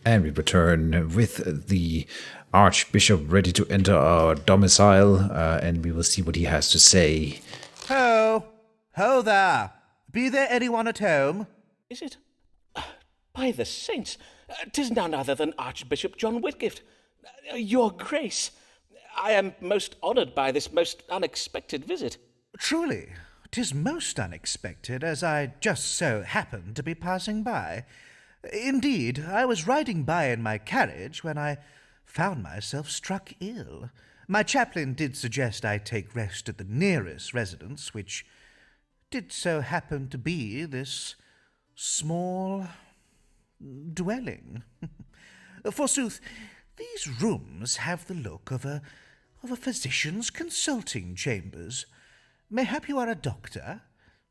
And we return with the Archbishop ready to enter our domicile, and we will see what he has to say. Ho! Ho there! Be there anyone at home? Is it? By the saints, 'tis none other than Archbishop John Whitgift. Your Grace, I am most honoured by this most unexpected visit. Truly, 'tis most unexpected, as I just so happened to be passing by. Indeed, I was riding by in my carriage when I found myself struck ill. My chaplain did suggest I take rest at the nearest residence, which did so happen to be this small dwelling. Forsooth, these rooms have the look of a physician's consulting chambers. Mayhap you are a doctor?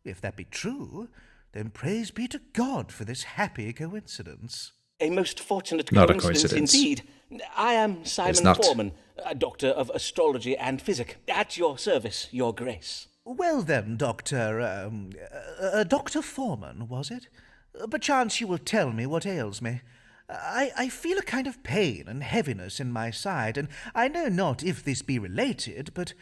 If that be true, then praise be to God for this happy coincidence. A most fortunate Not a coincidence indeed. I am Simon Forman, a doctor of astrology and physic. At your service, Your Grace. Well then, Dr. Forman, was it? Perchance you will tell me what ails me. I feel a kind of pain and heaviness in my side, and I know not if this be related, but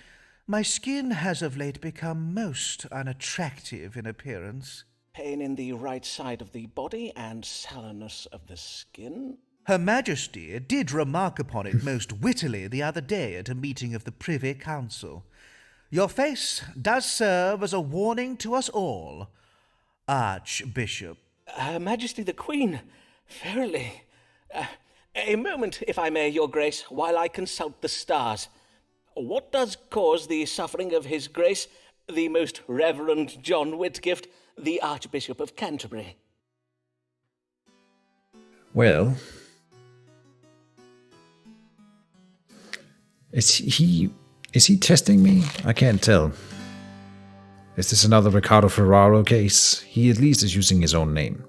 my skin has of late become most unattractive in appearance. Pain in the right side of the body and sallowness of the skin? Her Majesty did remark upon it most wittily the other day at a meeting of the Privy Council. Your face does serve as a warning to us all, Archbishop. Her Majesty the Queen, verily. A moment, if I may, Your Grace, while I consult the stars. What does cause the suffering of His Grace, the Most Reverend John Whitgift, the Archbishop of Canterbury? Well, is he testing me? I can't tell. Is this another Ricardo Ferraro case? He at least is using his own name.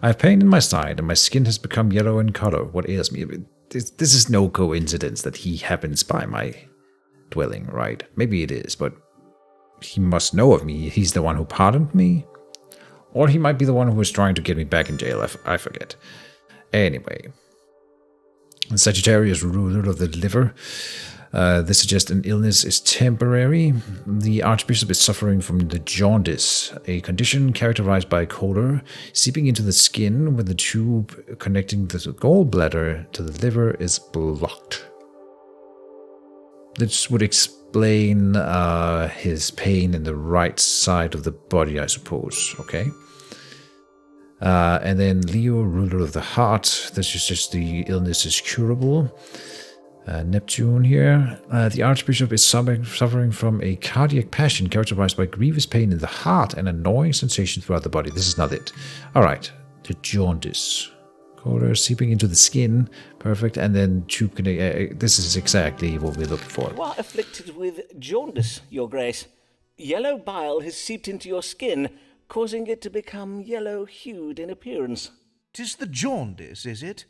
I have pain in my side, and my skin has become yellow in color. What ails me? This is no coincidence that he happens by my dwelling, right? Maybe it is, but he must know of me. He's the one who pardoned me? Or he might be the one who was trying to get me back in jail. I forget. Anyway. The Sagittarius, ruler of the liver. This suggests an illness is temporary. The Archbishop is suffering from the jaundice, a condition characterized by color seeping into the skin when the tube connecting the gallbladder to the liver is blocked. This would explain his pain in the right side of the body, I suppose. Okay. And then Leo, ruler of the heart. This is just the illness is curable. Neptune here. The Archbishop is suffering from a cardiac passion characterized by grievous pain in the heart and annoying sensation throughout the body. This is not it. Alright. The jaundice. Color seeping into the skin. Perfect. And then tube connect. This is exactly what we're looking for. You are afflicted with jaundice, Your Grace. Yellow bile has seeped into your skin, causing it to become yellow-hued in appearance. 'Tis the jaundice, is it?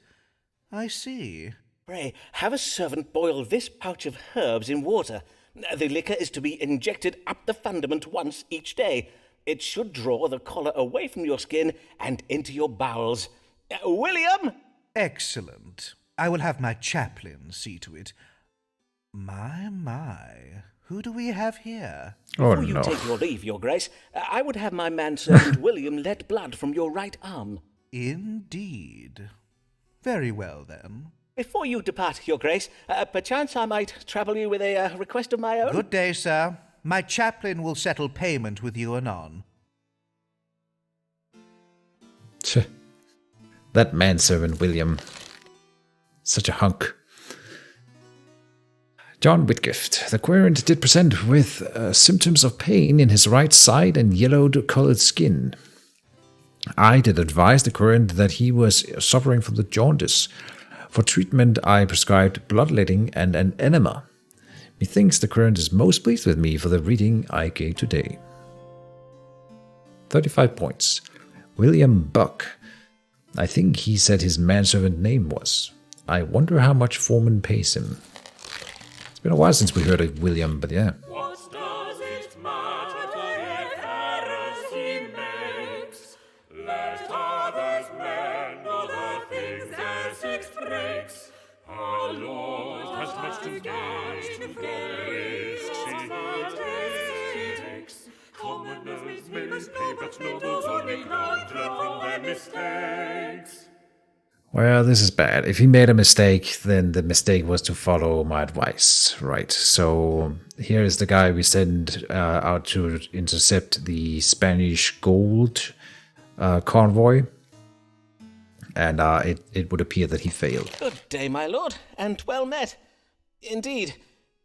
I see. Pray, have a servant boil this pouch of herbs in water. The liquor is to be injected up the fundament once each day. It should draw the collar away from your skin and into your bowels. William! Excellent. I will have my chaplain see to it. My. Who do we have here? Oh, Before you no. take your leave, Your Grace, I would have my manservant William let blood from your right arm. Indeed. Very well, then. Before you depart, Your Grace, perchance I might trouble you with a request of my own. Good day, sir. My chaplain will settle payment with you anon. Tch. That manservant, William. Such a hunk. John Whitgift. The querent did present with symptoms of pain in his right side and yellow-colored skin. I did advise the querent that he was suffering from the jaundice. For treatment, I prescribed bloodletting and an enema. Methinks the querent is most pleased with me for the reading I gave today. 35 points. William Buck. I think he said his manservant name was. I wonder how much Forman pays him. It's been a while since we heard of William, but yeah. What does it matter if errors he makes? Let others mend all the things as Essex breaks. Our Lord has much to gain from the risks he takes. Commoners may pay, but nobles only learn from their mistakes. Well, this is bad. If he made a mistake, then the mistake was to follow my advice, right? So here is the guy we send out to intercept the Spanish gold convoy, and it would appear that he failed. Good day, my lord, and well met. Indeed,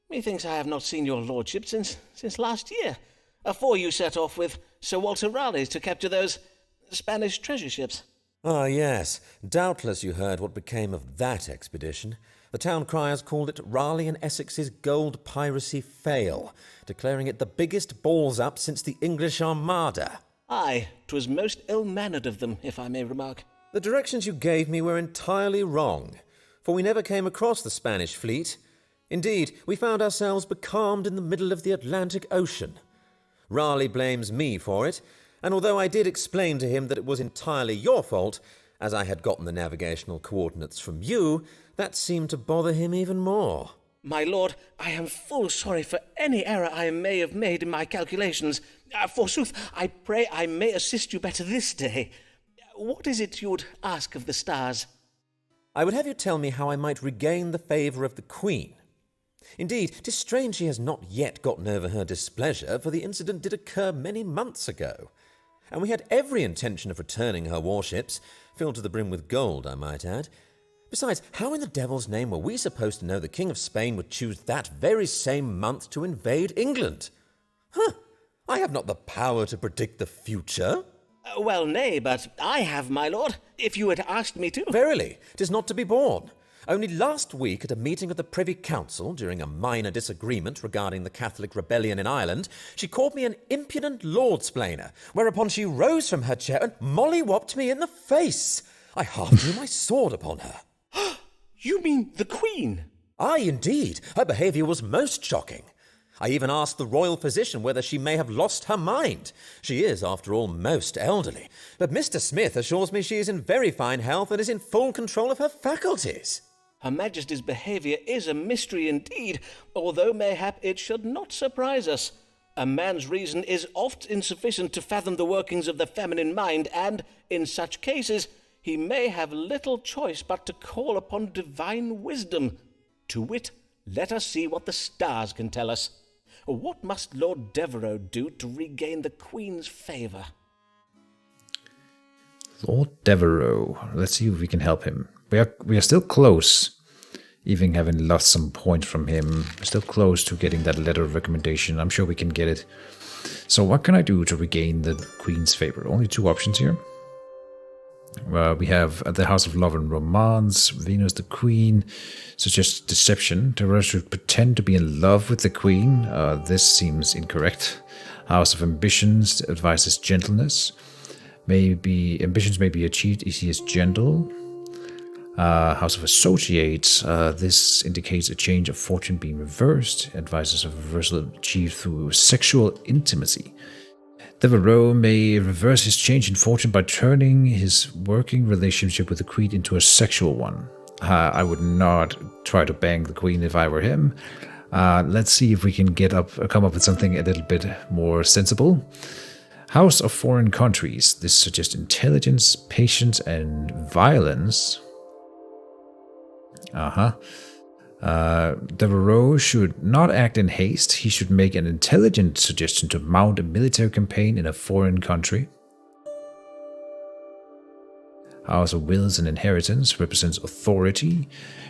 methinks I have not seen your lordship since last year, afore you set off with Sir Walter Raleigh to capture those Spanish treasure ships. Ah, yes. Doubtless you heard what became of that expedition. The town criers called it Raleigh and Essex's gold piracy fail, declaring it the biggest balls-up since the English Armada. Aye, 'twas most ill-mannered of them, if I may remark. The directions you gave me were entirely wrong, for we never came across the Spanish fleet. Indeed, we found ourselves becalmed in the middle of the Atlantic Ocean. Raleigh blames me for it, and although I did explain to him that it was entirely your fault, as I had gotten the navigational coordinates from you, that seemed to bother him even more. My lord, I am full sorry for any error I may have made in my calculations. Forsooth, I pray I may assist you better this day. What is it you would ask of the stars? I would have you tell me how I might regain the favour of the Queen. Indeed, 'tis strange she has not yet gotten over her displeasure, for the incident did occur many months ago. And we had every intention of returning her warships, filled to the brim with gold, I might add. Besides, how in the devil's name were we supposed to know the King of Spain would choose that very same month to invade England? I have not the power to predict the future. Well, nay, but I have, my lord, if you had asked me to. Verily, 'tis not to be borne. Only last week, at a meeting of the Privy Council, during a minor disagreement regarding the Catholic rebellion in Ireland, she called me an impudent lord-splainer, whereupon she rose from her chair and molly-whopped me in the face. I half drew my sword upon her. You mean the Queen? Aye, indeed. Her behaviour was most shocking. I even asked the royal physician whether she may have lost her mind. She is, after all, most elderly. But Mr. Smith assures me she is in very fine health and is in full control of her faculties. Her Majesty's behaviour is a mystery indeed, although mayhap it should not surprise us. A man's reason is oft insufficient to fathom the workings of the feminine mind, and, in such cases, he may have little choice but to call upon divine wisdom. To wit, let us see what the stars can tell us. What must Lord Devereux do to regain the Queen's favour? Lord Devereux. Let's see if we can help him. We are still close, even having lost some points from him. We're still close to getting that letter of recommendation. I'm sure we can get it. So what can I do to regain the Queen's favor? Only two options here. We have the House of Love and Romance, Venus the Queen, suggests deception. Devereux should pretend to be in love with the Queen. This seems incorrect. House of Ambitions advises gentleness. Ambitions may be achieved if he is gentle. House of Associates, this indicates a change of fortune being reversed. Advises a reversal achieved through sexual intimacy. Devereux may reverse his change in fortune by turning his working relationship with the Queen into a sexual one. I would not try to bang the Queen if I were him. Let's see if we can come up with something a little bit more sensible. House of Foreign Countries. This suggests intelligence, patience, and violence. Devereux should not act in haste. He should make an intelligent suggestion to mount a military campaign in a foreign country. House of Wills and Inheritance represents authority.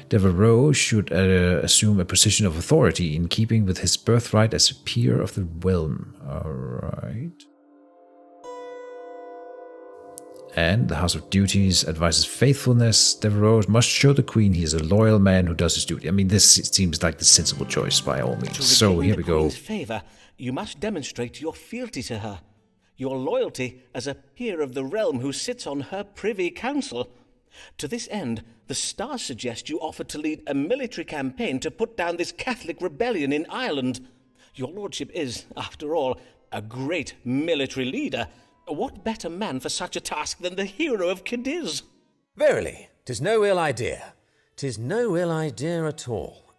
Devereux should assume a position of authority in keeping with his birthright as a peer of the realm. Alright. And the House of Duties advises faithfulness. Devereux must show the Queen he is a loyal man who does his duty. I mean, this seems like the sensible choice by all means. So here we go. To regain the Queen's favour, you must demonstrate your fealty to her, your loyalty as a peer of the realm who sits on her privy council. To this end, the stars suggest you offer to lead a military campaign to put down this Catholic rebellion in Ireland. Your lordship is, after all, a great military leader. What better man for such a task than the hero of Cadiz? Verily, 'Tis no ill idea. 'Tis no ill idea at all.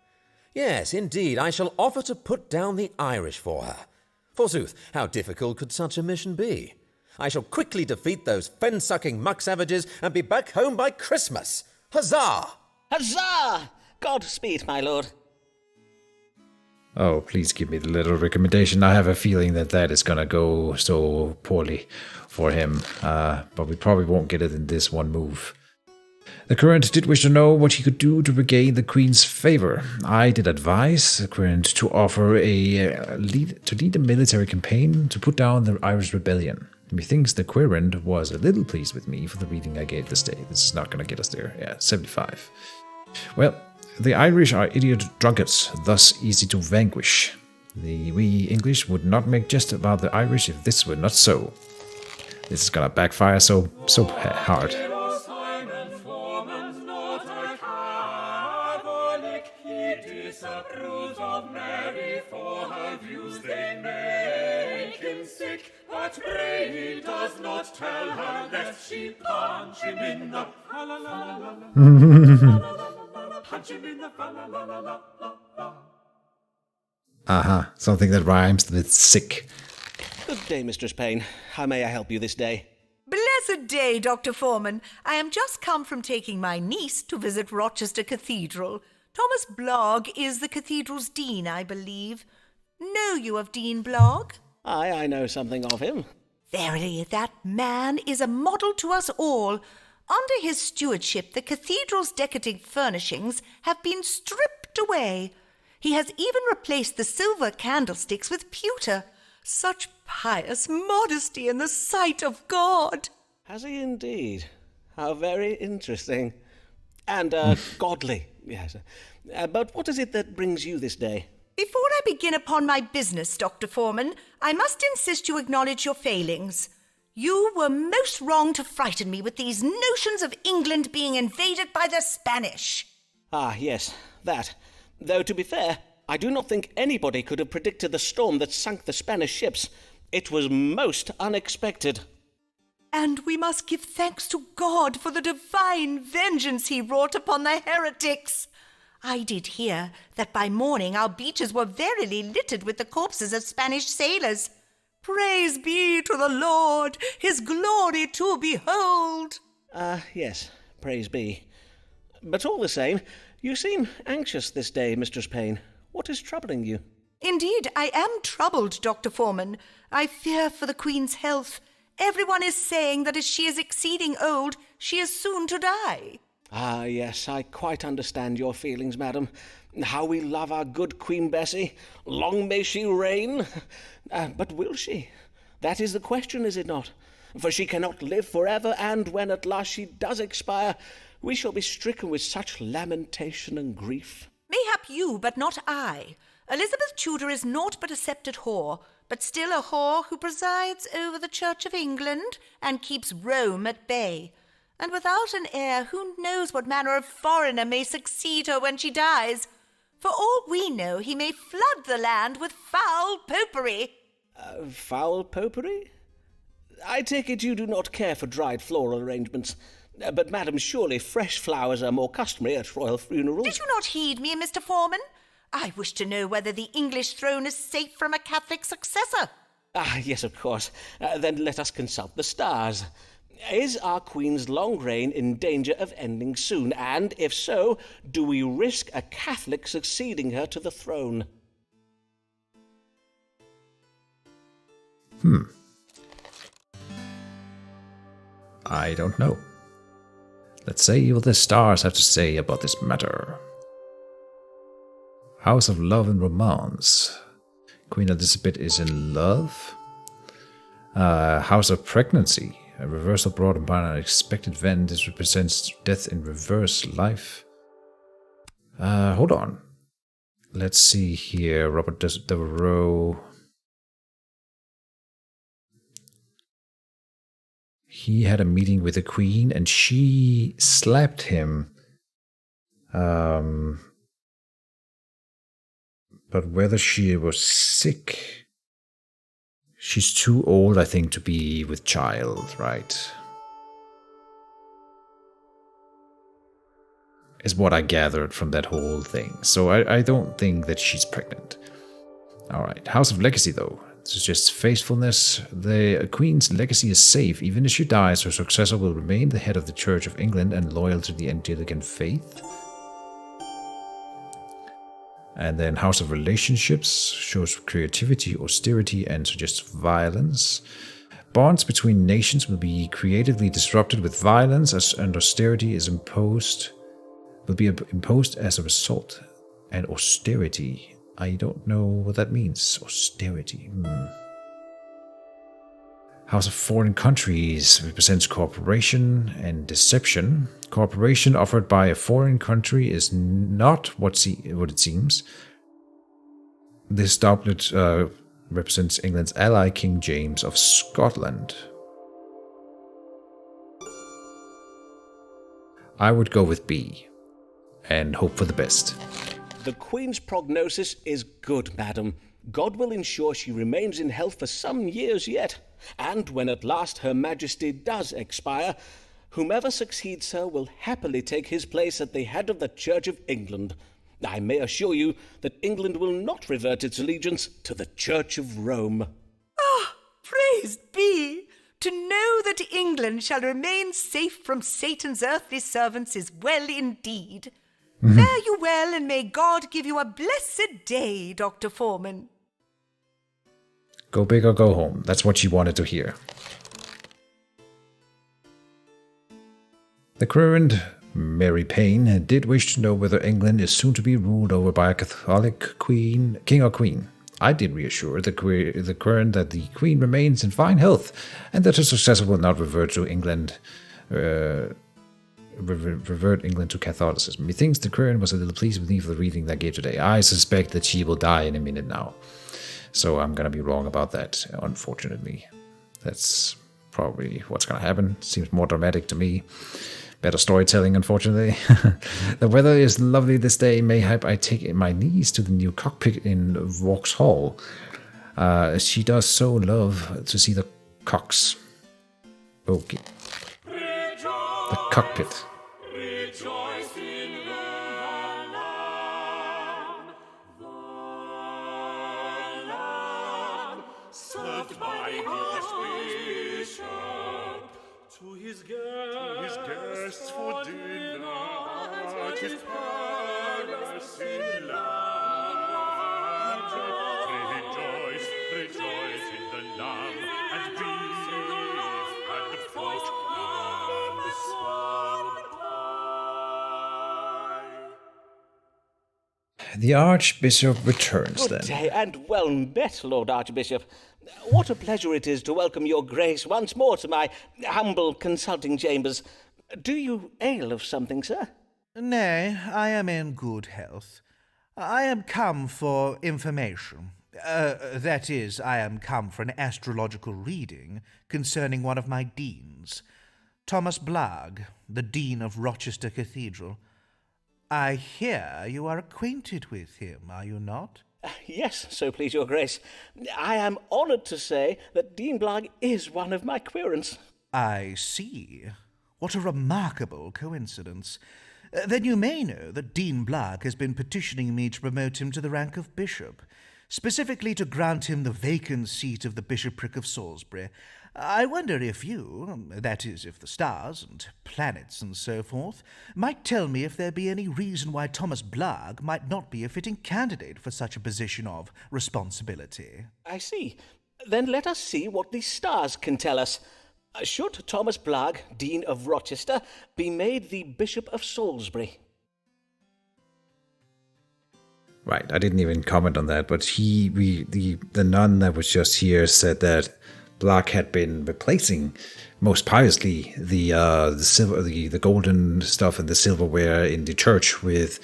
Yes, indeed, I shall offer to put down the Irish for her. Forsooth, how difficult could such a mission be? I shall quickly defeat those fen-sucking muck-savages and be back home by Christmas. Huzzah! Huzzah! Godspeed, my lord. Oh, please give me the little recommendation. I have a feeling that is going to go so poorly for him, but we probably won't get it in this one move. The Current did wish to know what he could do to regain the Queen's favor. I did advise the Current to offer lead a military campaign to put down the Irish rebellion. Methinks the Querent was a little pleased with me for the reading I gave this day. This is not going to get us there. Yeah, 75. Well, the Irish are idiot drunkards, thus easy to vanquish. We English would not make jest about the Irish if this were not so. This is going to backfire so hard. Doctor Simon Forman's not a Catholic. He disapproves of Mary for her views. They make him sick. But pray he does not tell her lest she punch him in the punch him in the Aha, something that rhymes with sick. Good day, Mistress Payne. How may I help you this day? Blessed day, Dr. Forman. I am just come from taking my niece to visit Rochester Cathedral. Thomas Blogg is the cathedral's dean, I believe. Know you of Dean Blogg? I know something of him. Verily, that man is a model to us all. Under his stewardship, the cathedral's decadent furnishings have been stripped away. He has even replaced the silver candlesticks with pewter. Such pious modesty in the sight of God. Has he indeed? How very interesting. And godly, yes. But what is it that brings you this day? Before I begin upon my business, Dr. Forman, I must insist you acknowledge your failings. You were most wrong to frighten me with these notions of England being invaded by the Spanish. Ah, yes, that. Though, to be fair, I do not think anybody could have predicted the storm that sunk the Spanish ships. It was most unexpected. And we must give thanks to God for the divine vengeance he wrought upon the heretics. I did hear that by morning our beaches were verily littered with the corpses of Spanish sailors. Praise be to the Lord, his glory to behold. Yes, praise be. But all the same, you seem anxious this day, Mistress Payne. What is troubling you? Indeed, I am troubled, Dr. Forman. I fear for the Queen's health. Everyone is saying that as she is exceeding old, she is soon to die. Ah, yes, I quite understand your feelings, madam. How we love our good Queen Bessie. Long may she reign. But will she? That is the question, is it not? For she cannot live forever, and when at last she does expire, we shall be stricken with such lamentation and grief. Mayhap you, but not I. Elizabeth Tudor is naught but a sceptred whore, but still a whore who presides over the Church of England and keeps Rome at bay. And without an heir, who knows what manner of foreigner may succeed her when she dies? For all we know, he may flood the land with foul popery. Foul popery? I take it you do not care for dried floral arrangements. But, madam, surely fresh flowers are more customary at royal funerals. Did you not heed me, Mr. Forman? I wish to know whether the English throne is safe from a Catholic successor. Ah, yes, of course. Then let us consult the stars. Is our Queen's long reign in danger of ending soon? And if so, do we risk a Catholic succeeding her to the throne? I don't know. Let's see what the stars have to say about this matter. House of Love and Romance. Queen Elizabeth is in love. House of Pregnancy. A reversal brought about an unexpected event. This represents death in reverse life. Hold on. Let's see here. Robert Devereux. He had a meeting with the Queen and she slapped him. But whether she was sick... She's too old, I think, to be with child, right? is what I gathered from that whole thing. So I don't think that she's pregnant. Alright, House of Legacy though. This is just faithfulness. The Queen's legacy is safe. Even if she dies, her successor will remain the head of the Church of England and loyal to the Anglican faith. And then House of Relationships shows creativity, austerity, and suggests violence. Bonds between nations will be creatively disrupted with violence, and austerity will be imposed as a result. And austerity, I don't know what that means. Austerity. House of Foreign Countries represents cooperation and deception. Cooperation offered by a foreign country is not what it seems. This doublet represents England's ally, King James of Scotland. I would go with B and hope for the best. The Queen's prognosis is good, madam. God will ensure she remains in health for some years yet. And when at last Her Majesty does expire, whomever succeeds her will happily take his place at the head of the Church of England. I may assure you that England will not revert its allegiance to the Church of Rome. Ah, praised be! To know that England shall remain safe from Satan's earthly servants is well indeed. Fare you well, and may God give you a blessed day, Dr. Forman. Go big or go home. That's what she wanted to hear. The current Mary Payne did wish to know whether England is soon to be ruled over by a Catholic king or queen. I did reassure the current that the queen remains in fine health and that her successor will not revert England to Catholicism. Methinks the current was a little pleased with me for the reading that I gave today. I suspect that she will die in a minute now. So I'm going to be wrong about that, unfortunately. That's probably what's going to happen. Seems more dramatic to me. Better storytelling, unfortunately. The weather is lovely this day. Mayhap I take my niece to the new cockpit in Vauxhall. She does so love to see the cocks. Okay. The cockpit. Rejoice in the Lamb, served by His Bishop, to his guests for dinner at his palace in London. Rejoice, rejoice in the Lamb, and beef, and the fruit, and the swan pie. The Archbishop returns Good then. day, and well met, Lord Archbishop. What a pleasure it is to welcome your grace once more to my humble consulting chambers. Do you ail of something, sir? Nay, I am in good health. I am come for information. That is, I am come for an astrological reading concerning one of my deans, Thomas Blagg, the Dean of Rochester Cathedral. I hear you are acquainted with him, are you not? Yes, so please your grace. I am honoured to say that Dean Blagg is one of my querents. I see. What a remarkable coincidence. Then you may know that Dean Blagg has been petitioning me to promote him to the rank of bishop, specifically to grant him the vacant seat of the bishopric of Salisbury. I wonder if you, that is, if the stars and planets and so forth, might tell me if there be any reason why Thomas Blagg might not be a fitting candidate for such a position of responsibility. I see. Then let us see what the stars can tell us. Should Thomas Blagg, Dean of Rochester, be made the Bishop of Salisbury? Right, I didn't even comment on that, but the nun that was just here said that Blagg had been replacing most piously the silver, the golden stuff and the silverware in the church with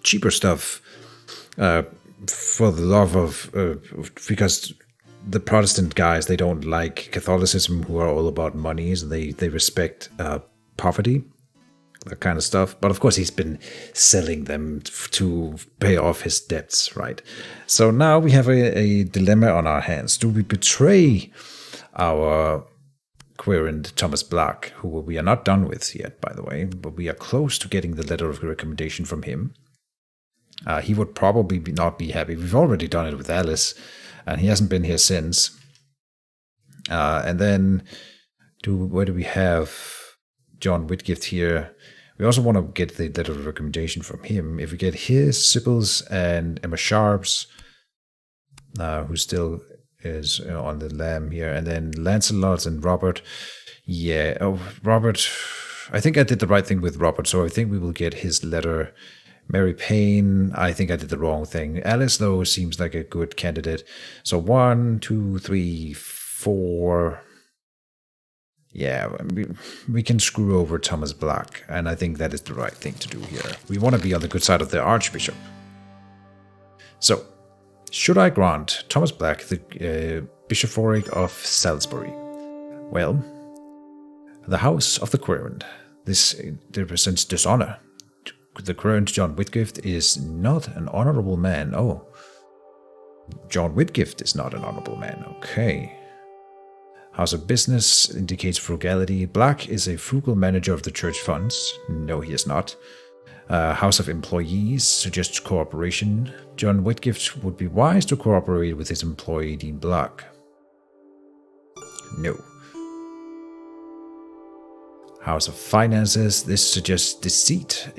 cheaper stuff for the love of because the Protestant guys, they don't like Catholicism, who are all about money, so they respect poverty, that kind of stuff. But of course, he's been selling them to pay off his debts, right? So now we have a dilemma on our hands. Do we betray our querent Thomas Black, who we are not done with yet, by the way, but we are close to getting the letter of recommendation from him. He would probably not be happy. We've already done it with Alice, and he hasn't been here since. And then, where do we have John Whitgift here? We also want to get the letter of recommendation from him. If we get his, Sybil's, and Emma Sharp's, who still is on the lam here, and then Lancelot's and Robert. Yeah, Robert, I think I did the right thing with Robert, so I think we will get his letter. Mary Payne, I think I did the wrong thing. Alice, though, seems like a good candidate. So 1, 2, 3, 4. Yeah, we can screw over Thomas Black, and I think that is the right thing to do here. We want to be on the good side of the Archbishop. So, should I grant Thomas Black the bishopric of Salisbury? Well, the House of the Querent. This represents dishonor. The current John Whitgift is not an honorable man. Oh, John Whitgift is not an honorable man. Okay. House of Business indicates frugality. Black is a frugal manager of the church funds. No, he is not. House of Employees suggests cooperation. John Whitgift would be wise to cooperate with his employee, Dean Black. No. House of Finances, this suggests deceit,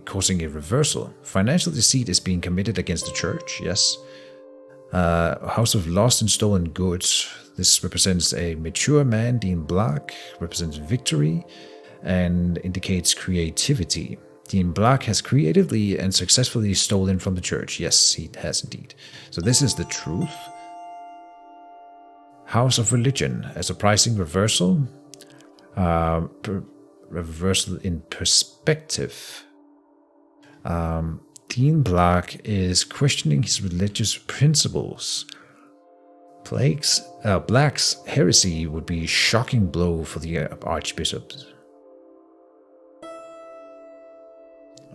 causing a reversal. Financial deceit is being committed against the church, yes. House of Lost and Stolen Goods, this represents a mature man, Dean Black, represents victory, and indicates creativity. Dean Black has creatively and successfully stolen from the church. Yes, he has indeed. So this is the truth. House of Religion, a surprising reversal. Reversal in perspective. Dean Black is questioning his religious principles. Black's heresy would be a shocking blow for the Archbishop.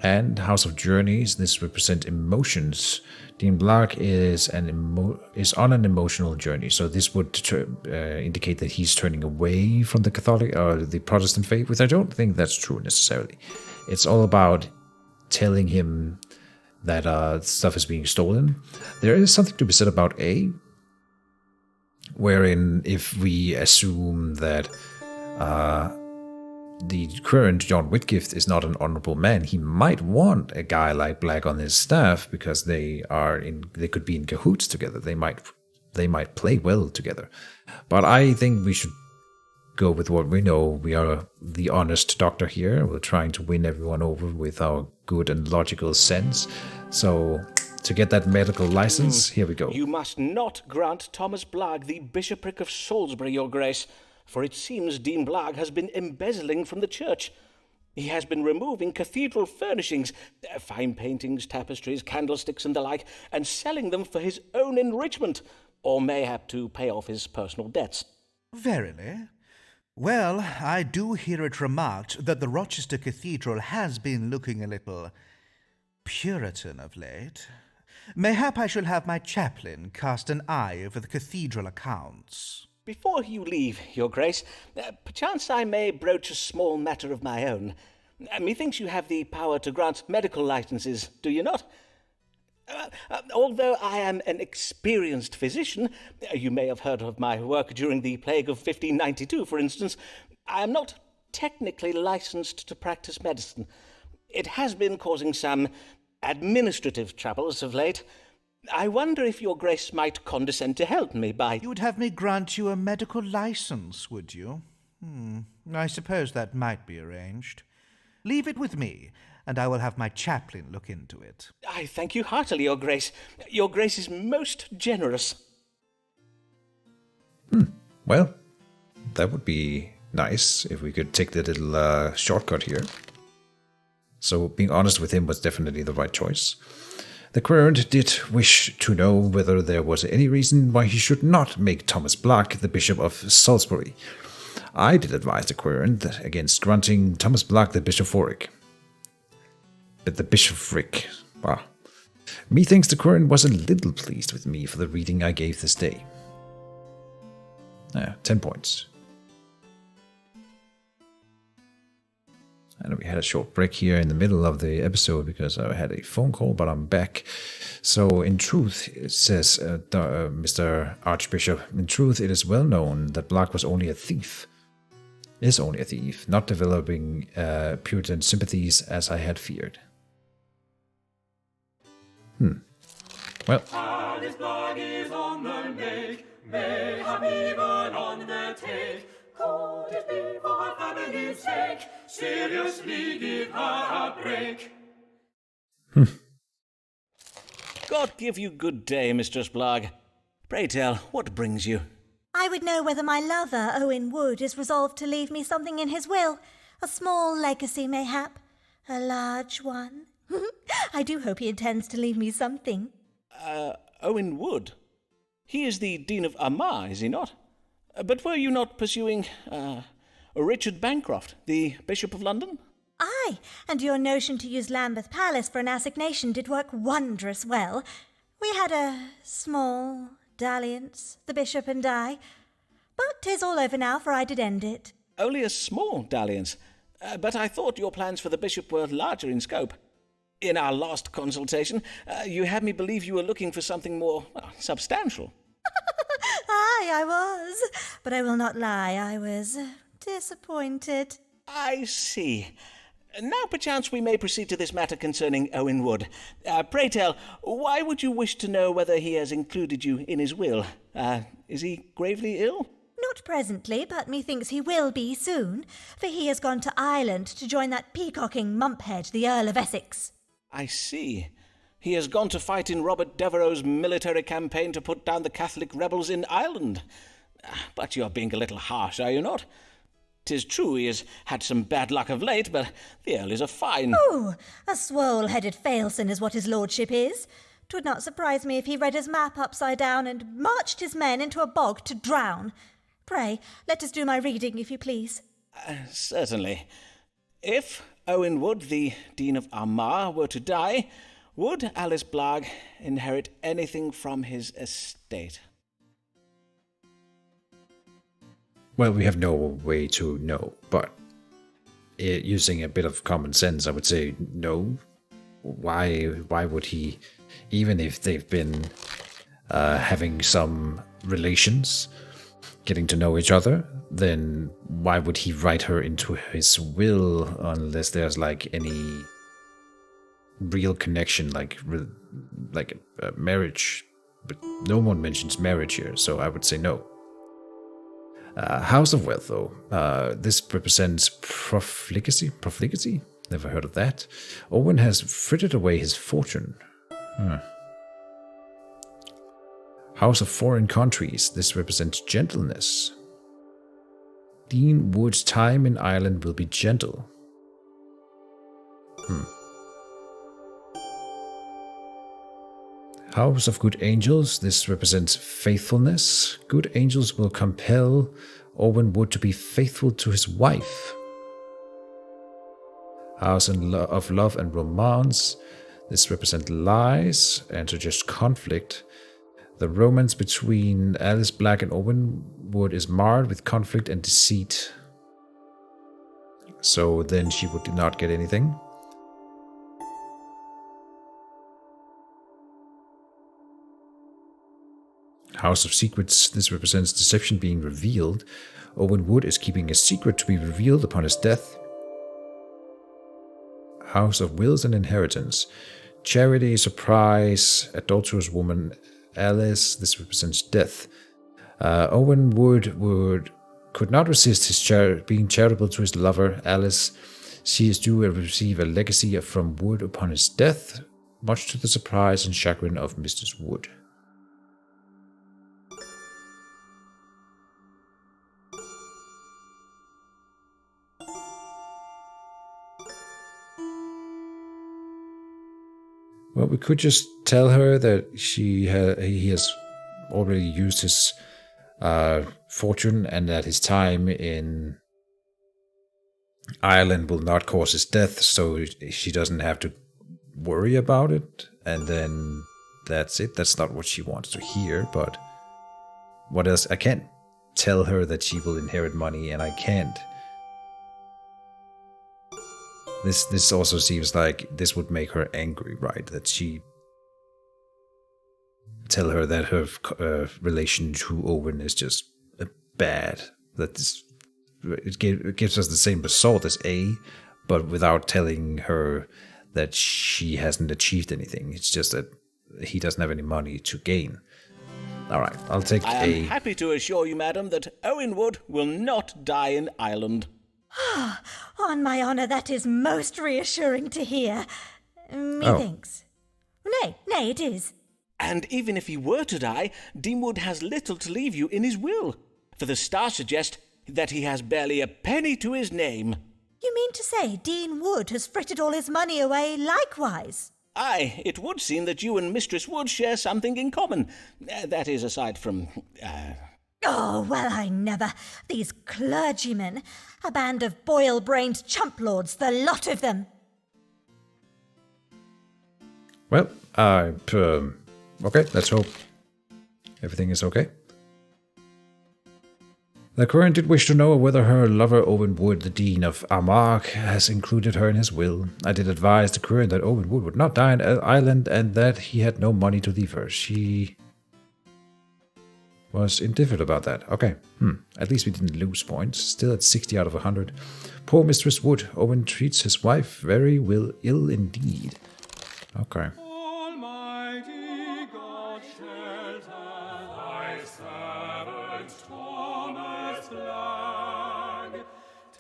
And House of Journeys, this represents emotions. Dean Black is on an emotional journey, so this would indicate that he's turning away from the Catholic or the Protestant faith, which I don't think that's true necessarily. It's all about telling him that stuff is being stolen. There is something to be said about A, wherein if we assume that the current John Whitgift is not an honorable man, he might want a guy like Black on his staff because they could be in cahoots together. They might play well together. But I think we should go with what we know. We are the honest doctor here. We're trying to win everyone over with our good and logical sense. So to get that medical license, here we go. You must not grant Thomas Black the bishopric of Salisbury, Your Grace, for it seems Dean Black has been embezzling from the church. He has been removing cathedral furnishings, fine paintings, tapestries, candlesticks and the like, and selling them for his own enrichment, or mayhap to pay off his personal debts. Verily? Well, I do hear it remarked that the Rochester Cathedral has been looking a little Puritan of late. Mayhap I shall have my chaplain cast an eye over the cathedral accounts. Before you leave, Your Grace, perchance I may broach a small matter of my own. Methinks you have the power to grant medical licenses, do you not? Although I am an experienced physician, you may have heard of my work during the plague of 1592, for instance, I am not technically licensed to practice medicine. It has been causing some administrative troubles of late. I wonder if Your Grace might condescend to help me by... You would have me grant you a medical license, would you? I suppose that might be arranged. Leave it with me, and I will have my chaplain look into it. I thank you heartily, Your Grace. Your Grace is most generous. Well, that would be nice if we could take the little shortcut here. So being honest with him was definitely the right choice. The querent did wish to know whether there was any reason why he should not make Thomas Black the Bishop of Salisbury. I did advise the querent against granting Thomas Black the bishopric. But the bishopric, wow. Methinks the querent was a little pleased with me for the reading I gave this day. 10 points. And we had a short break here in the middle of the episode because I had a phone call, but I'm back. So, in truth, it says, Mr. Archbishop, in truth, it is well known that Block was only a thief. Is only a thief, not developing Puritan sympathies as I had feared. Well. Alice Block is on the make, mayhap even on the take. Could it be for her family's sake? Seriously give her a break. God give you good day, Mistress Blogg. Pray tell, what brings you? I would know whether my lover, Owen Wood, is resolved to leave me something in his will. A small legacy, mayhap. A large one. I do hope he intends to leave me something. Owen Wood? He is the Dean of Armagh, is he not? But were you not pursuing, Richard Bancroft, the Bishop of London? Aye, and your notion to use Lambeth Palace for an assignation did work wondrous well. We had a small dalliance, the bishop and I. But 'tis all over now, for I did end it. Only a small dalliance. But I thought your plans for the bishop were larger in scope. In our last consultation, you had me believe you were looking for something more substantial. Aye, I was. But I will not lie, I was disappointed. I see. Now perchance we may proceed to this matter concerning Owen Wood. Pray tell, why would you wish to know whether he has included you in his will? Is he gravely ill? Not presently, but methinks he will be soon, for he has gone to Ireland to join that peacocking mumphead, the Earl of Essex. I see. He has gone to fight in Robert Devereux's military campaign to put down the Catholic rebels in Ireland. But you're being a little harsh, are you not? 'Tis true he has had some bad luck of late, but the Earl is a fine... Oh, a swole-headed failson is what his lordship is. 'Twould not surprise me if he read his map upside down and marched his men into a bog to drown. Pray, let us do my reading, if you please. Certainly. If Owen Wood, the Dean of Armagh, were to die, would Alice Blogg inherit anything from his estate? Well, we have no way to know, but using a bit of common sense, I would say no. Why would he, even if they've been having some relations, getting to know each other, then why would he write her into his will unless there's like any real connection, like a marriage? But no one mentions marriage here, so I would say no. House of Wealth, though. This represents profligacy? Never heard of that. Owen has frittered away his fortune. House of Foreign Countries. This represents gentleness. Dean Wood's time in Ireland will be gentle. House of Good Angels. This represents faithfulness. Good angels will compel Owen Wood to be faithful to his wife. House of Love and Romance. This represents lies and suggest conflict. The romance between Alice Black and Owen Wood is marred with conflict and deceit. So then she would not get anything. House of Secrets. This represents deception being revealed. Owen Wood is keeping a secret to be revealed upon his death. House of Wills and Inheritance. Charity, surprise, adulterous woman, Alice. This represents death. Owen Wood could not resist his being charitable to his lover, Alice. She is due to receive a legacy from Wood upon his death, much to the surprise and chagrin of Mrs. Wood. Well, we could just tell her that he has already used his fortune and that his time in Ireland will not cause his death, so she doesn't have to worry about it. And then that's it. That's not what she wants to hear, but what else? I can't tell her that she will inherit money, and I can't This also seems like this would make her angry, right? That she tell her that her relation to Owen is just bad. That it gives us the same result as A, but without telling her that she hasn't achieved anything. It's just that he doesn't have any money to gain. All right, I'll take A. I am happy to assure you, madam, that Owen Wood will not die in Ireland. On my honour, that is most reassuring to hear. Methinks. Nay, it is. And even if he were to die, Dean Wood has little to leave you in his will, for the stars suggest that he has barely a penny to his name. You mean to say Dean Wood has frittered all his money away likewise? Aye, it would seem that you and Mistress Wood share something in common. That is, aside from... Oh, well, I never. These clergymen. A band of boil-brained chump lords, the lot of them. Well, okay, let's hope everything is okay. The Queen did wish to know whether her lover Owen Wood, the Dean of Armagh, has included her in his will. I did advise the Queen that Owen Wood would not die in Ireland and that he had no money to leave her. She was indifferent about that. Okay, at least we didn't lose points. Still at 60 out of 100. Poor Mistress Wood. Owen treats his wife very ill indeed. Okay. Almighty God, shelter thy servant Thomas Black.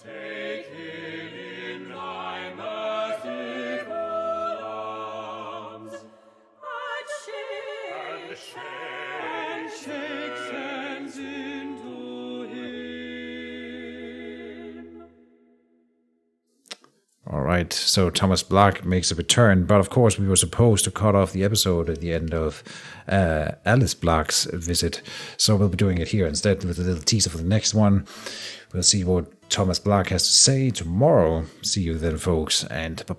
Take him in thy merciful arms. And shake sense into him. Alright, so Thomas Black makes a return, but of course we were supposed to cut off the episode at the end of Alice Black's visit, so we'll be doing it here instead with a little teaser for the next one. We'll see what Thomas Black has to say tomorrow. See you then, folks, and bye-bye.